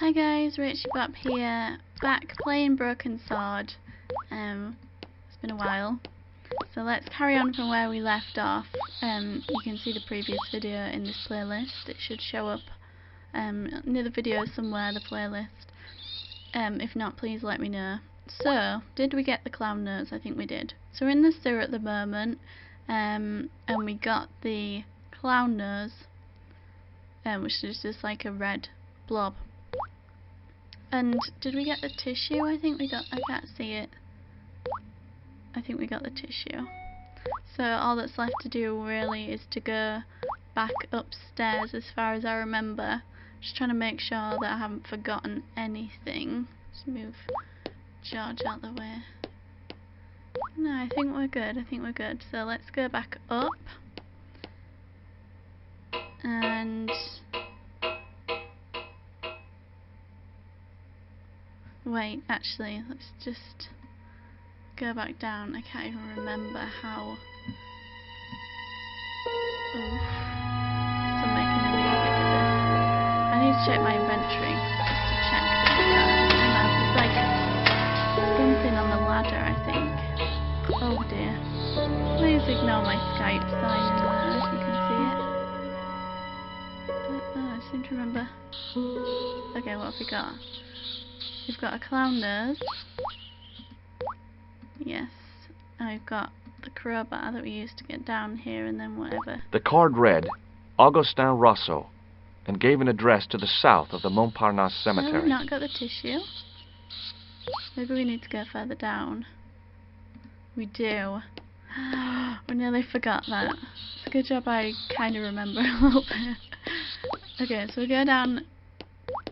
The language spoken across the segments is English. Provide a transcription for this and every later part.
Hi guys, Rachybop here, back playing Broken Sword. It's been a while, so let's carry on from where we left off. You can see the previous video in this playlist. It should show up near the video somewhere, the playlist. If not, please let me know. So, did we get the clown nose? I think we did. So we're in the sewer at the moment, and we got the clown nose, which is just like a red blob. And did we get the tissue? I can't see it. I think we got the tissue. So all that's left to do really is to go back upstairs as far as I remember. Just trying to make sure that I haven't forgotten anything. Just move George out the way. No, I think we're good. So let's go back up. And wait, actually, let's just go back down. I can't even remember how. Oh, still making the music as if. I need to check my inventory just to check that there's like something on the ladder, I think. Oh dear. Please ignore my Skype sign in there if you can see it. I seem to remember. Okay, what have we got? We've got a clown nose. Yes. And we've got the crowbar that we used to get down here, and then whatever. The card read Augustin Rousseau and gave an address to the south of the Montparnasse Cemetery. No, we've not got the tissue. Maybe we need to go further down. We do. We nearly forgot that. It's a good job I kind of remember a little bit. Okay, so we go down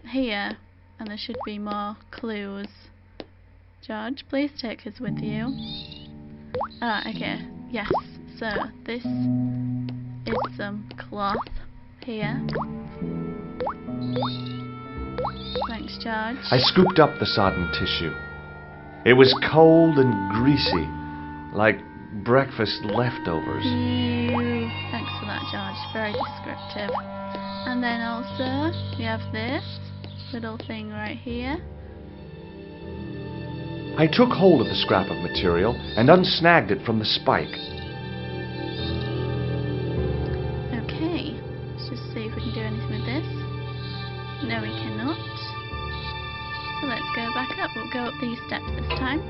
here. And there should be more clues. George, please take us with you. Ah, okay. Yes. So, this is some cloth here. Thanks, George. I scooped up the sodden tissue. It was cold and greasy, like breakfast leftovers. Ew. Thanks for that, George. Very descriptive. And then also, we have this little thing right here. I took hold of the scrap of material and unsnagged it from the spike. Okay, let's just see if we can do anything with this. No, we cannot. So let's go back up. We'll go up these steps this time.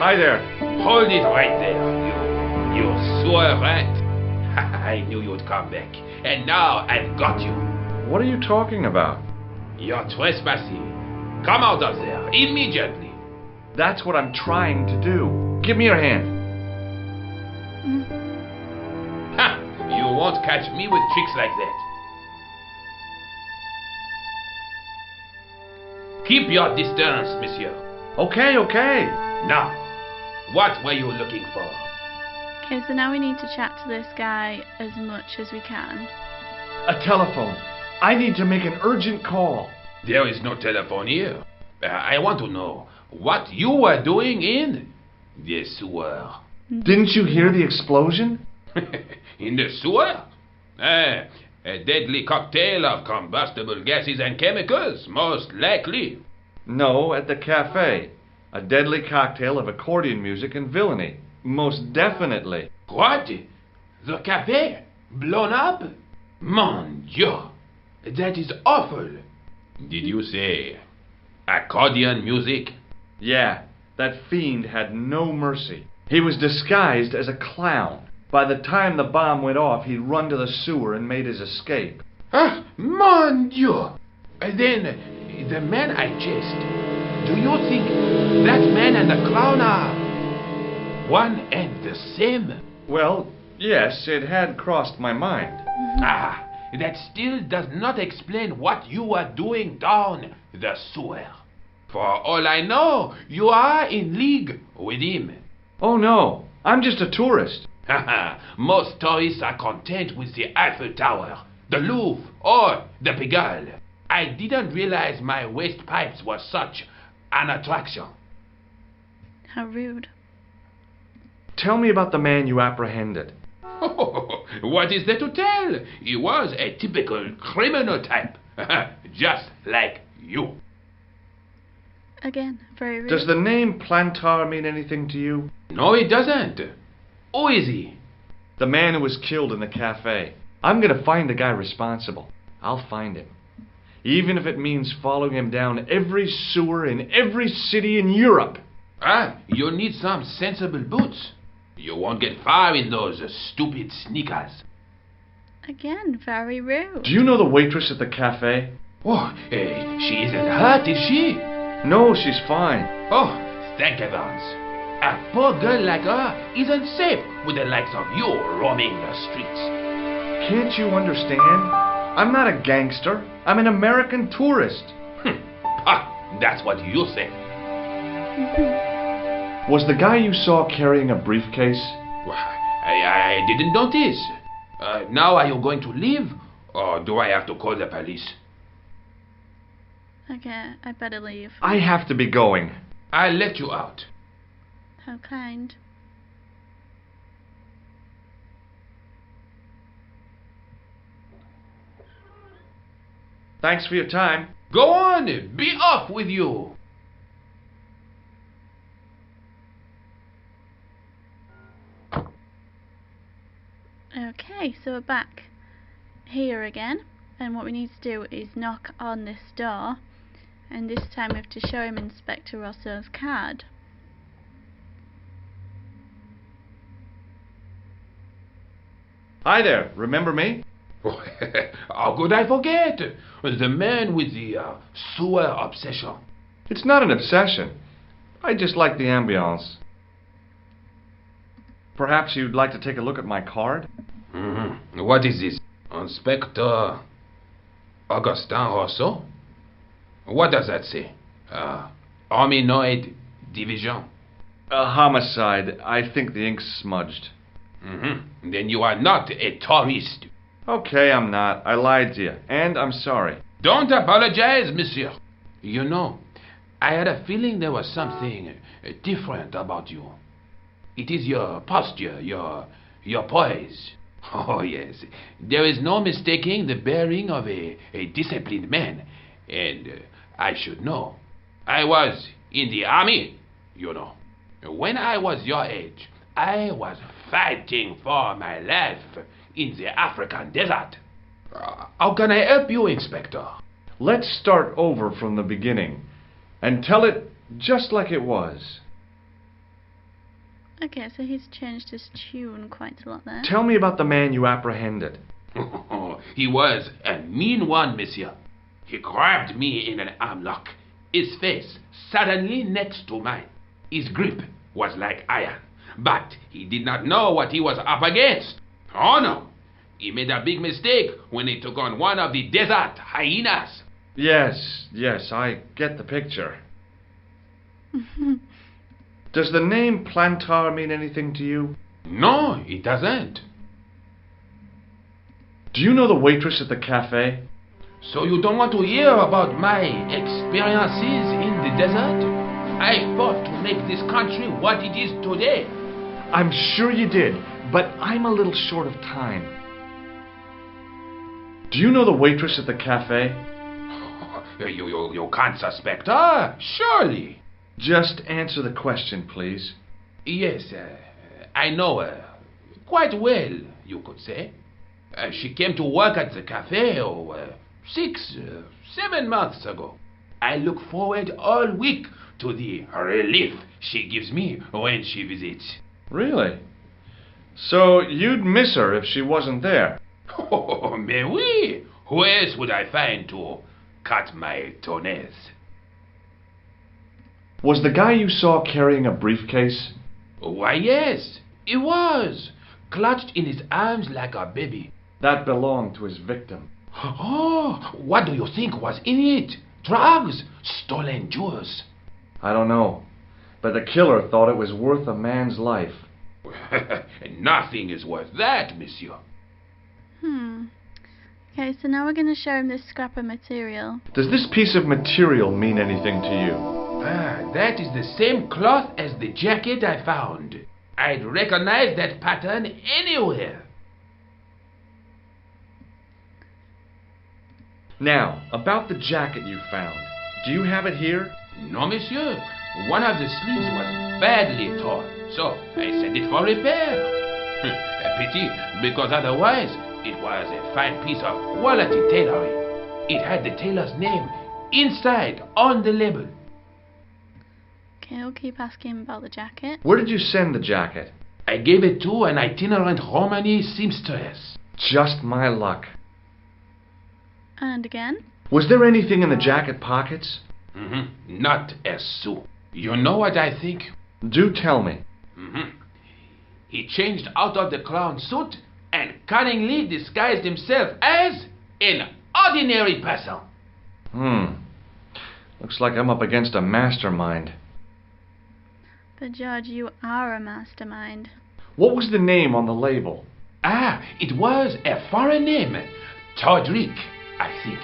Hi there. Hold it right there, you sewer rat. I knew you'd come back, and now I've got you. What are you talking about? You're trespassing. Come out of there, immediately. That's what I'm trying to do. Give me your hand. Ha! You won't catch me with tricks like that. Keep your distance, monsieur. Okay. Now, what were you looking for? Okay, so now we need to chat to this guy as much as we can. A telephone. I need to make an urgent call. There is no telephone here. I want to know what you were doing in the sewer. Didn't you hear the explosion? In the sewer? A deadly cocktail of combustible gases and chemicals, most likely. No, at the cafe. A deadly cocktail of accordion music and villainy. Most definitely. What? The cafe? Blown up? Mon Dieu! That is awful. Did you say accordion music? Yeah, that fiend had no mercy. He was disguised as a clown. By the time the bomb went off, he'd run to the sewer and made his escape. Ah, mon Dieu! Then, the man I chased, do you think that man and the clown are one and the same? Well, yes, it had crossed my mind. Ah, that still does not explain what you were doing down the sewer. For all I know, you are in league with him. Oh no, I'm just a tourist. Haha, most tourists are content with the Eiffel Tower, the Louvre, or the Pigalle. I didn't realize my waste pipes were such an attraction. How rude. Tell me about the man you apprehended. What is there to tell? He was a typical criminal type. Just like you. Again, very rude. Does the name Plantar mean anything to you? No, it doesn't. Who is he? The man who was killed in the cafe. I'm gonna find the guy responsible. I'll find him. Even if it means following him down every sewer in every city in Europe. You need some sensible boots. You won't get far in those stupid sneakers. Again, very rude. Do you know the waitress at the cafe? Oh, she isn't hurt, is she? No, she's fine. Oh, thank heavens. A poor girl like her isn't safe with the likes of you roaming the streets. Can't you understand? I'm not a gangster. I'm an American tourist. That's what you say. Was the guy you saw carrying a briefcase? Well, I didn't notice. Now are you going to leave? Or do I have to call the police? Okay, I better leave. I have to be going. I'll let you out. How kind. Thanks for your time. Go on, be off with you. Okay, so we're back here again, and what we need to do is knock on this door, and this time we have to show him Inspector Rosso's card. Hi there, remember me? How could I forget? The man with the sewer obsession. It's not an obsession. I just like the ambiance. Perhaps you'd like to take a look at my card? What is this? Inspector Augustin Rousseau? What does that say? Hominoid Division. A homicide. I think the ink's smudged. Then you are not a tourist. Okay, I'm not. I lied to you. And I'm sorry. Don't apologize, monsieur. You know, I had a feeling there was something different about you. It is your posture, your poise. Oh, yes. There is no mistaking the bearing of a disciplined man. And I should know. I was in the army, you know. When I was your age, I was fighting for my life in the African desert. How can I help you, Inspector? Let's start over from the beginning and tell it just like it was. Okay, so he's changed his tune quite a lot there. Tell me about the man you apprehended. He was a mean one, monsieur. He grabbed me in an arm lock, his face suddenly next to mine. His grip was like iron, but he did not know what he was up against. Oh no, he made a big mistake when he took on one of the desert hyenas. Yes, I get the picture. Does the name Plantar mean anything to you? No, it doesn't. Do you know the waitress at the cafe? So you don't want to hear about my experiences in the desert? I fought to make this country what it is today. I'm sure you did, but I'm a little short of time. Do you know the waitress at the cafe? You can't suspect her, surely. Just answer the question, please. Yes, I know her. Quite well, you could say. She came to work at the cafe 6, 7 months ago. I look forward all week to the relief she gives me when she visits. Really? So you'd miss her if she wasn't there? Oh, mais oui. Who else would I find to cut my toenails? Was the guy you saw carrying a briefcase? Why, yes, he was. Clutched in his arms like a baby. That belonged to his victim. Oh, what do you think was in it? Drugs? Stolen jewels? I don't know, but the killer thought it was worth a man's life. Nothing is worth that, monsieur. Okay, so now we're going to show him this scrap of material. Does this piece of material mean anything to you? That is the same cloth as the jacket I found. I'd recognize that pattern anywhere. Now, about the jacket you found. Do you have it here? No, monsieur. One of the sleeves was badly torn, so I sent it for repair. A pity, because otherwise it was a fine piece of quality tailoring. It had the tailor's name inside on the label. Okay, we'll keep asking him about the jacket. Where did you send the jacket? I gave it to an itinerant Romani seamstress. Just my luck. And again. Was there anything in the jacket pockets? Not a sou. You know what I think? Do tell me. He changed out of the clown suit and cunningly disguised himself as an ordinary person. Looks like I'm up against a mastermind. But George, you are a mastermind. What was the name on the label? It was a foreign name. Todrick, I think.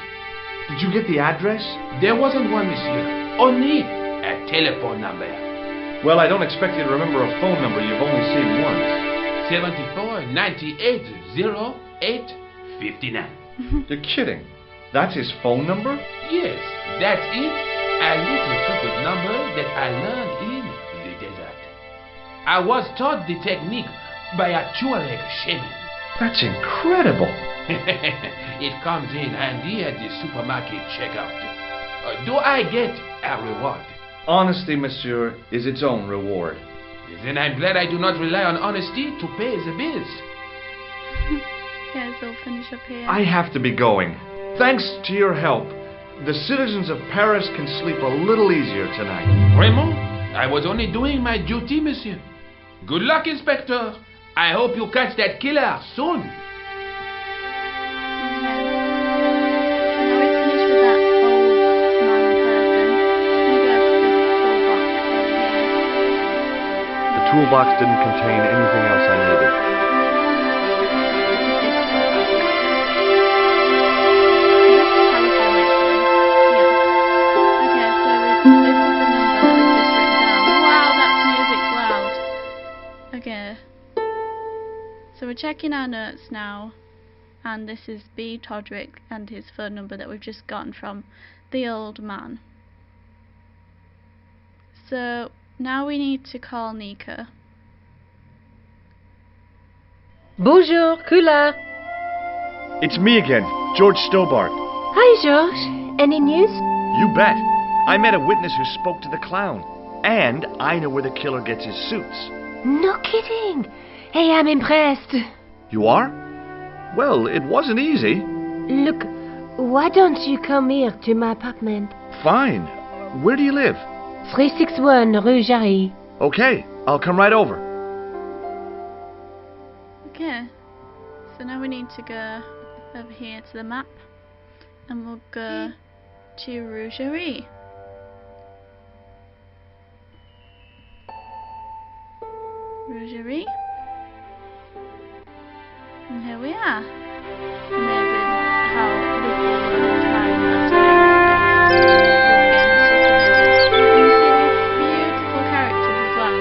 Did you get the address? There wasn't one, monsieur. Only a telephone number. Well, I don't expect you to remember a phone number you've only seen once. 74 98 08 59. You're kidding. That's his phone number? Yes, that's it. A little secret number that I learned in the desert. I was taught the technique by a Tuareg shaman. That's incredible. It comes in handy at the supermarket checkout. Do I get a reward? Honesty, monsieur, is its own reward. Then I'm glad I do not rely on honesty to pay the bills. Okay, so we'll finish up here. I have to be going. Thanks to your help, the citizens of Paris can sleep a little easier tonight. Raymond, I was only doing my duty, monsieur. Good luck, Inspector. I hope you catch that killer soon. The toolbox didn't contain anything else I needed. Okay, so this is the number that we've just written down. Wow, that music's loud. Okay. So we're checking our notes now, and this is B. Todrick and his phone number that we've just gotten from the old man. So now we need to call Nico. Bonjour, Kula. It's me again, George Stobart. Hi, George. Any news? You bet. I met a witness who spoke to the clown. And I know where the killer gets his suits. No kidding. Hey, I'm impressed. You are? Well, it wasn't easy. Look, why don't you come here to my apartment? Fine. Where do you live? 361 Rue Jarry. Okay, I'll come right over. Okay, so now we need to go over here to the map, and we'll go to Rougerie. Rougerie. And here we are. Amazing how little time that's beautiful characters as well.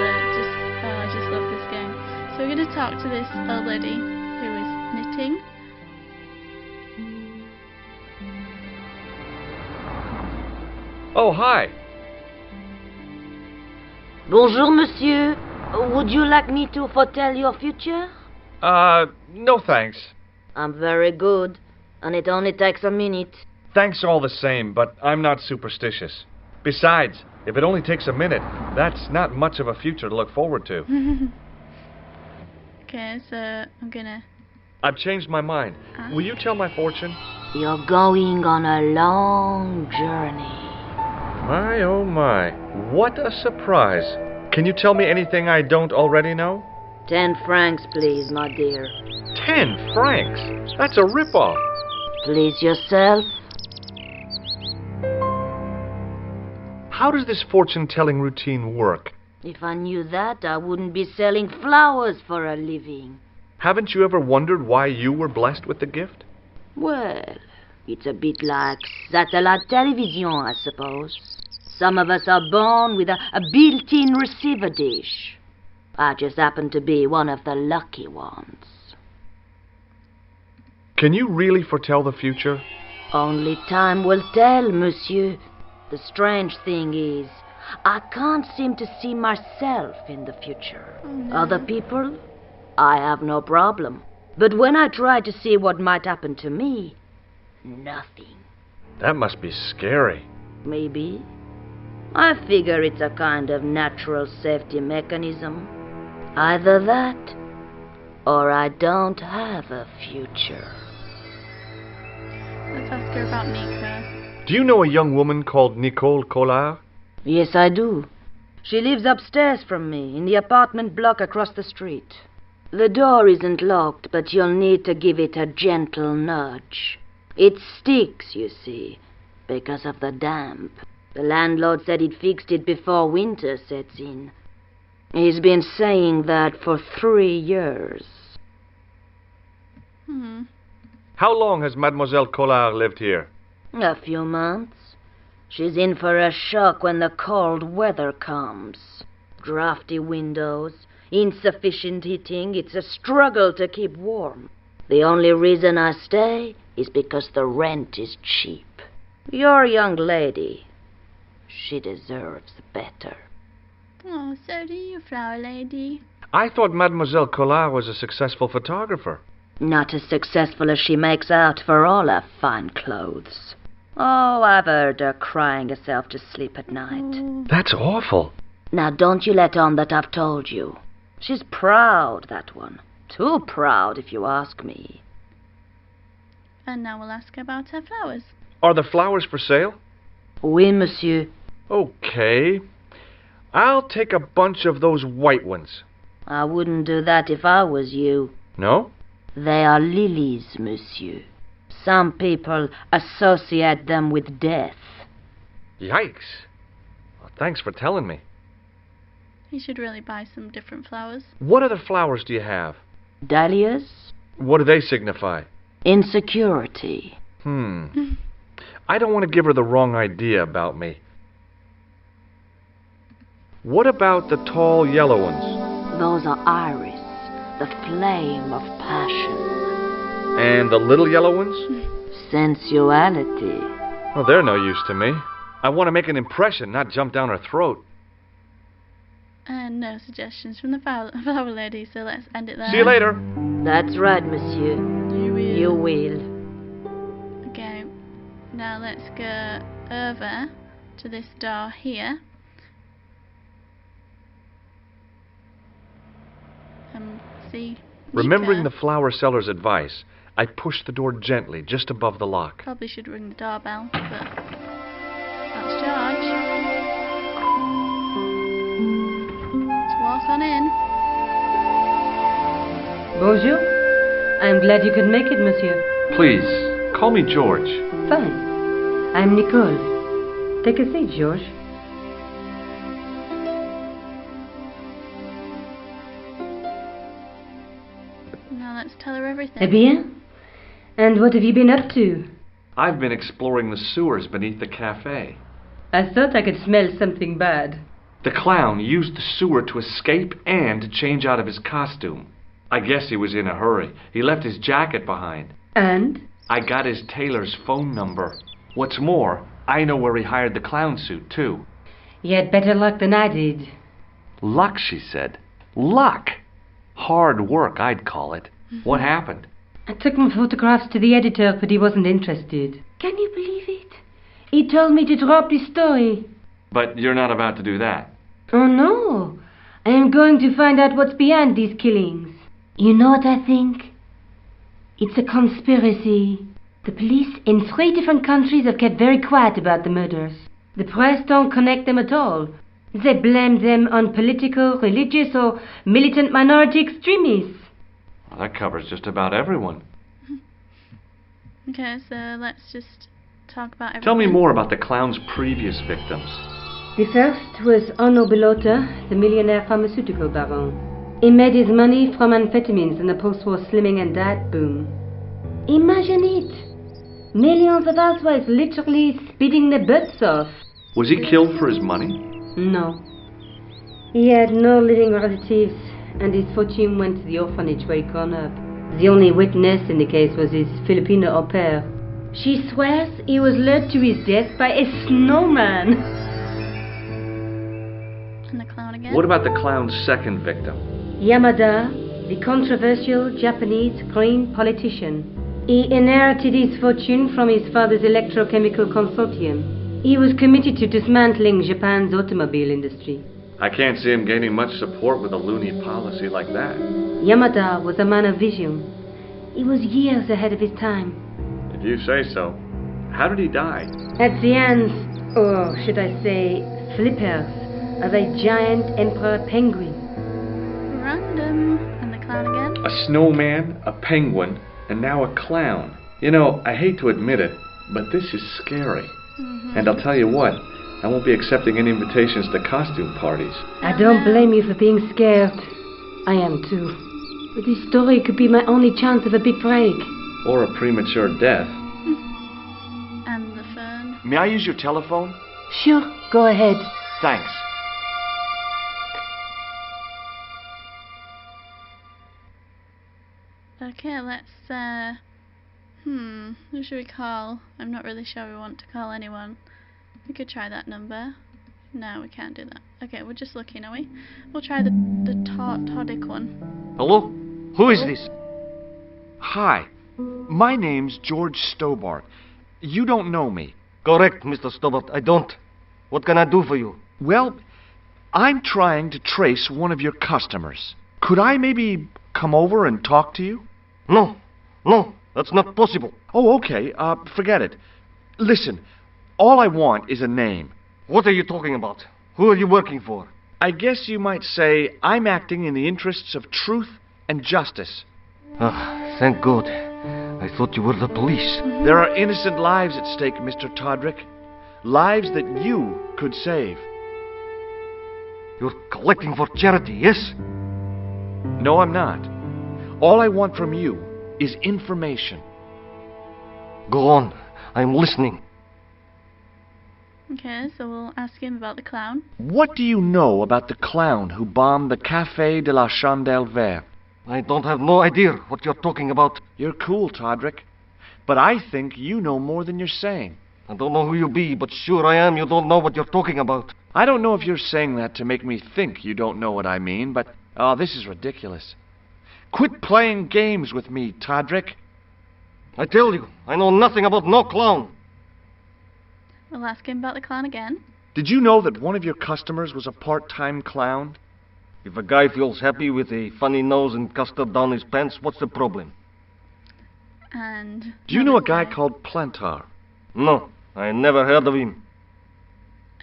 I just love this game. So we're going to talk to this old lady who is knitting. Oh, hi. Bonjour, monsieur. Would you like me to foretell your future? No thanks. I'm very good, and it only takes a minute. Thanks all the same, but I'm not superstitious. Besides, if it only takes a minute, that's not much of a future to look forward to. Okay, so I've changed my mind. Will you tell my fortune? You're going on a long journey. My, oh my. What a surprise. Can you tell me anything I don't already know? 10 francs, please, my dear. 10 francs? That's a ripoff. Please yourself. How does this fortune-telling routine work? If I knew that, I wouldn't be selling flowers for a living. Haven't you ever wondered why you were blessed with the gift? Well, it's a bit like satellite television, I suppose. Some of us are born with a built-in receiver dish. I just happen to be one of the lucky ones. Can you really foretell the future? Only time will tell, monsieur. The strange thing is, I can't seem to see myself in the future. Oh, no. Other people, I have no problem. But when I try to see what might happen to me, nothing. That must be scary. Maybe. I figure it's a kind of natural safety mechanism. Either that, or I don't have a future. Let's ask her about Nico. Do you know a young woman called Nicole Collard? Yes, I do. She lives upstairs from me, in the apartment block across the street. The door isn't locked, but you'll need to give it a gentle nudge. It sticks, you see, because of the damp. The landlord said he'd fixed it before winter sets in. He's been saying that for 3 years. How long has Mademoiselle Collard lived here? A few months. She's in for a shock when the cold weather comes. Drafty windows, insufficient heating. It's a struggle to keep warm. The only reason I stay is because the rent is cheap. Your young lady, she deserves better. Oh, so do you, flower lady. I thought Mademoiselle Collard was a successful photographer. Not as successful as she makes out for all her fine clothes. Oh, I've heard her crying herself to sleep at night. Oh. That's awful. Now, don't you let on that I've told you. She's proud, that one. Too proud, if you ask me. And now we'll ask her about her flowers. Are the flowers for sale? Oui, monsieur. Okay. I'll take a bunch of those white ones. I wouldn't do that if I was you. No? They are lilies, monsieur. Some people associate them with death. Yikes. Well, thanks for telling me. You should really buy some different flowers. What other flowers do you have? Dahlias? What do they signify? Insecurity. I don't want to give her the wrong idea about me. What about the tall yellow ones? Those are iris, the flame of passion. And the little yellow ones? Sensuality. Well, they're no use to me. I want to make an impression, not jump down her throat. And no suggestions from the flower lady, so let's end it there. See you later. That's right, monsieur. You will. Okay, now let's go over to this door here. See. Remembering Nico. the flower seller's advice, I pushed the door gently just above the lock. Probably should ring the doorbell, but that's George. Let's walk on in. Bonjour. I'm glad you could make it, monsieur. Please, call me George. Fine. I'm Nicole. Take a seat, George. Now let's tell her everything. Eh bien? And what have you been up to? I've been exploring the sewers beneath the cafe. I thought I could smell something bad. The clown used the sewer to escape and to change out of his costume. I guess he was in a hurry. He left his jacket behind. And? I got his tailor's phone number. What's more, I know where he hired the clown suit, too. You had better luck than I did. Luck, she said. Luck! Hard work, I'd call it. What happened? I took my photographs to the editor, but he wasn't interested. Can you believe it? He told me to drop the story. But you're not about to do that. Oh, no. I am going to find out what's behind these killings. You know what I think? It's a conspiracy. The police in 3 different countries have kept very quiet about the murders. The press don't connect them at all. They blame them on political, religious, or militant minority extremists. Well, that covers just about everyone. Okay, so let's just talk about everything. Tell me more about the clown's previous victims. The first was Onno Belota, the millionaire pharmaceutical baron. He made his money from amphetamines in the post-war slimming and diet boom. Imagine it! Millions of housewives literally speeding their butts off. Was he killed for his money? No. He had no living relatives, and his fortune went to the orphanage where he'd grown up. The only witness in the case was his Filipino au pair. She swears he was lured to his death by a snowman. And the clown again. What about the clown's second victim? Yamada, the controversial Japanese green politician. He inherited his fortune from his father's electrochemical consortium. He was committed to dismantling Japan's automobile industry. I can't see him gaining much support with a loony policy like that. Yamada was a man of vision. He was years ahead of his time. If you say so. How did he die? At the hands, or should I say, flippers, of a giant emperor penguin. Random. And the clown again. A snowman, a penguin, and now a clown. You know, I hate to admit it, but this is scary. And I'll tell you what, I won't be accepting any invitations to costume parties. I don't blame you for being scared. I am too. But this story could be my only chance of a big break. Or a premature death. And the fern. May I use your telephone? Sure, go ahead. Thanks. Okay, let's, who should we call? I'm not really sure we want to call anyone. We could try that number. No, we can't do that. Okay, we're just looking, are we? We'll try the Todic one. Hello? Who is this? Hi. My name's George Stobart. You don't know me. Correct, Mr. Stobart. I don't. What can I do for you? Well, I'm trying to trace one of your customers. Could I maybe come over and talk to you? No, that's not possible. Oh, okay. Forget it. Listen, all I want is a name. What are you talking about? Who are you working for? I guess you might say I'm acting in the interests of truth and justice. Ah, thank God. I thought you were the police. There are innocent lives at stake, Mr. Todrick. Lives that you could save. You're collecting for charity, yes? No, I'm not. All I want from you is information. Go on. I'm listening. Okay, so we'll ask him about the clown. What do you know about the clown who bombed the Café de la Chandelle Verte? I don't have no idea what you're talking about. You're cool, Todrick. But I think you know more than you're saying. I don't know who you be, but sure I am you don't know what you're talking about. I don't know if you're saying that to make me think you don't know what I mean, but... oh, this is ridiculous. Quit playing games with me, Todrick. I tell you, I know nothing about no clown. We'll ask him about the clown again. Did you know that one of your customers was a part-time clown? If a guy feels happy with a funny nose and custard down his pants, what's the problem? And... do you know a guy called Plantar? No, I never heard of him.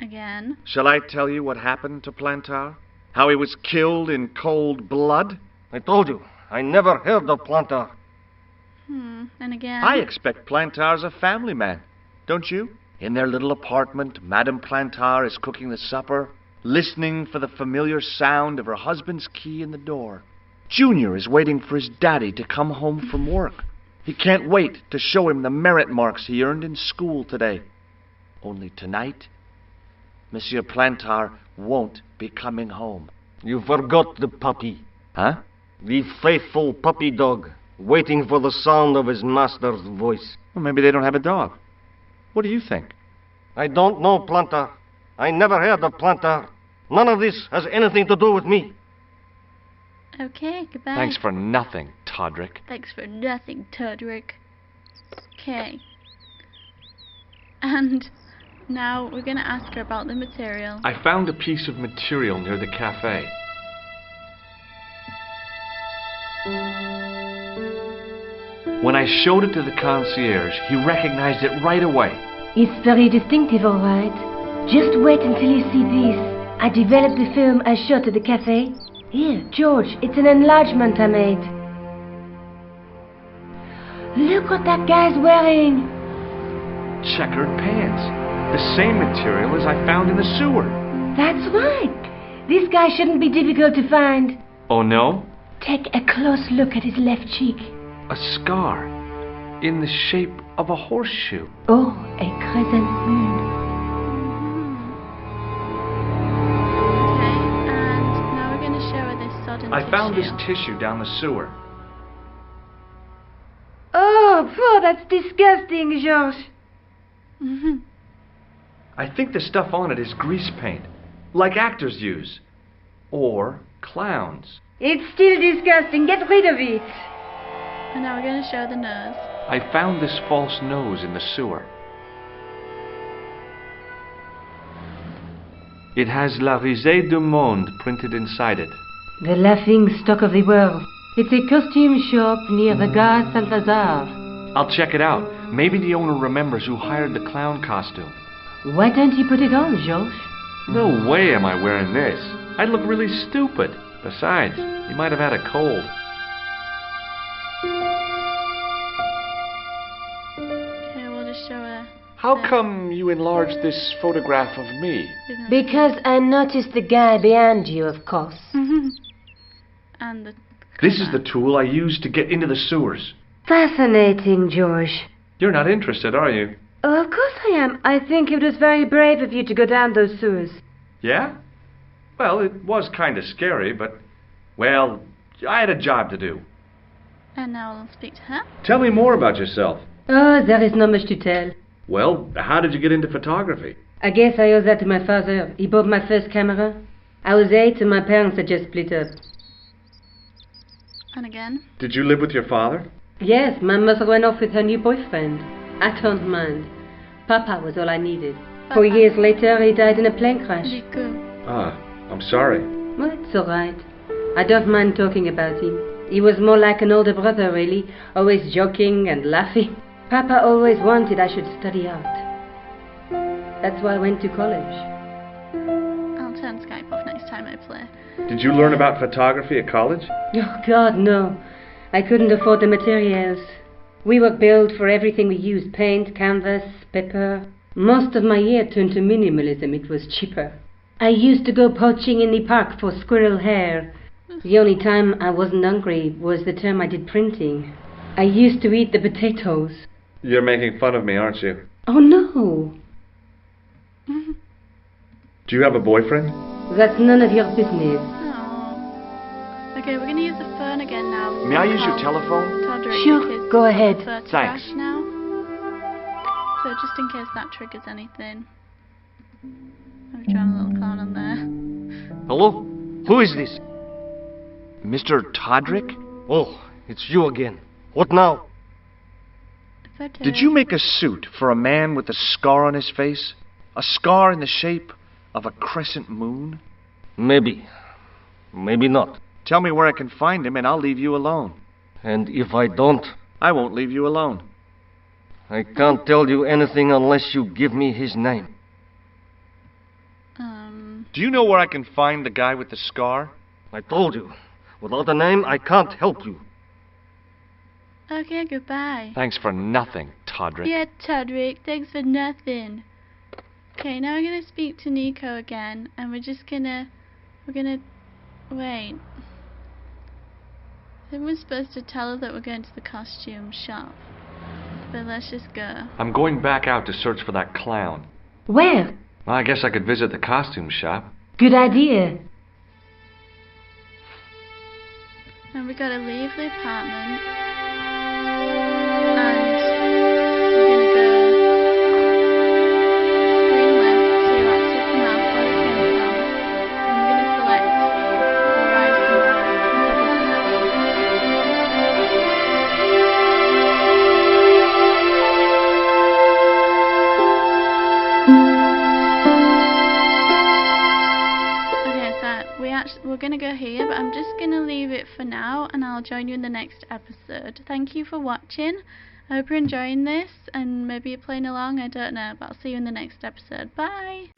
Again. Shall I tell you what happened to Plantar? How he was killed in cold blood? I told you, I never heard of Plantar. And again. I expect Plantar's a family man, don't you? In their little apartment, Madame Plantar is cooking the supper, listening for the familiar sound of her husband's key in the door. Junior is waiting for his daddy to come home from work. He can't wait to show him the merit marks he earned in school today. Only tonight, Monsieur Plantar won't be coming home. You forgot the puppy. Huh? The faithful puppy dog, waiting for the sound of his master's voice. Well, maybe they don't have a dog. What do you think? I don't know Plantar. I never heard of Plantar. None of this has anything to do with me. Okay, goodbye. Thanks for nothing, Todrick. Thanks for nothing, Todrick. Okay. And now we're going to ask her about the material. I found a piece of material near the cafe. When I showed it to the concierge, he recognized it right away. It's very distinctive, all right. Just wait until you see this. I developed the film I shot at the cafe. Here, George, it's an enlargement I made. Look what that guy's wearing. Checkered pants. The same material as I found in the sewer. That's right. This guy shouldn't be difficult to find. Oh, no? Take a close look at his left cheek. A scar in the shape of a horseshoe. Oh, a crescent moon. Okay, and now we're going to show her this sodden I tissue. found this tissue down the sewer. Oh, Oh, that's disgusting, George. I think the stuff on it is grease paint, like actors use. Or clowns. It's still disgusting. Get rid of it. And now we're going to show the nose. I found this false nose in the sewer. It has La Risée du Monde printed inside it. The laughing stock of the world. It's a costume shop near the Gare Saint-Lazare. I'll check it out. Maybe the owner remembers who hired the clown costume. Why don't you put it on, George? No way am I wearing this. I'd look really stupid. Besides, you might have had a cold. Okay, we'll just show her. How come you enlarged this photograph of me? Because I noticed the guy behind you, of course. And the This is the tool I used to get into the sewers. Fascinating, George. You're not interested, are you? Oh, of course I am. I think it was very brave of you to go down those sewers. Yeah? Well, it was kind of scary, but, well, I had a job to do. And now I'll speak to her. Tell me more about yourself. Oh, there is not much to tell. Well, how did you get into photography? I guess I owe that to my father. He bought my first camera. I was 8 and my parents had just split up. And again. Did you live with your father? Yes, my mother went off with her new boyfriend. I don't mind. Papa was all I needed. 4 years later, he died in a plane crash. Ah, I'm sorry. Well, it's all right. I don't mind talking about him. He was more like an older brother, really, always joking and laughing. Papa always wanted I should study art. That's why I went to college. I'll turn Skype off next time I play. Did you learn about photography at college? Oh, God, no. I couldn't afford the materials. We were billed for everything we used. Paint, canvas, paper. Most of my year turned to minimalism. It was cheaper. I used to go poaching in the park for squirrel hair. The only time I wasn't hungry was the term I did printing. I used to eat the potatoes. You're making fun of me, aren't you? Oh, no. Do you have a boyfriend? That's none of your business. Oh. Okay, we're going to use the phone again now. May I use your telephone? Sure, go ahead. Thanks. Now. So just in case that triggers anything. I'm trying a little clown on there. Hello? Who is this? Mr. Todrick? Oh, it's you again. What now? Photo. Did you make a suit for a man with a scar on his face? A scar in the shape of a crescent moon? Maybe. Maybe not. Tell me where I can find him and I'll leave you alone. And if I don't, I won't leave you alone. I can't tell you anything unless you give me his name. Do you know where I can find the guy with the scar? I told you. Without a name, I can't help you. Okay, goodbye. Thanks for nothing, Todrick. Yeah, Todrick, thanks for nothing. Okay, now we're gonna speak to Nico again, and we're gonna wait. I think we're supposed to tell her that we're going to the costume shop, but let's just go. I'm going back out to search for that clown. Where? Well, I guess I could visit the costume shop. Good idea. And we gotta leave the apartment, and we're gonna go green left to access the map where we came from, and we're gonna select Horizon. Okay, so we're gonna go here, but I'm just gonna leave it for now, and I'll join you in the next episode. Thank you for watching. I hope you're enjoying this, and maybe you're playing along, I don't know, but I'll see you in the next episode. Bye!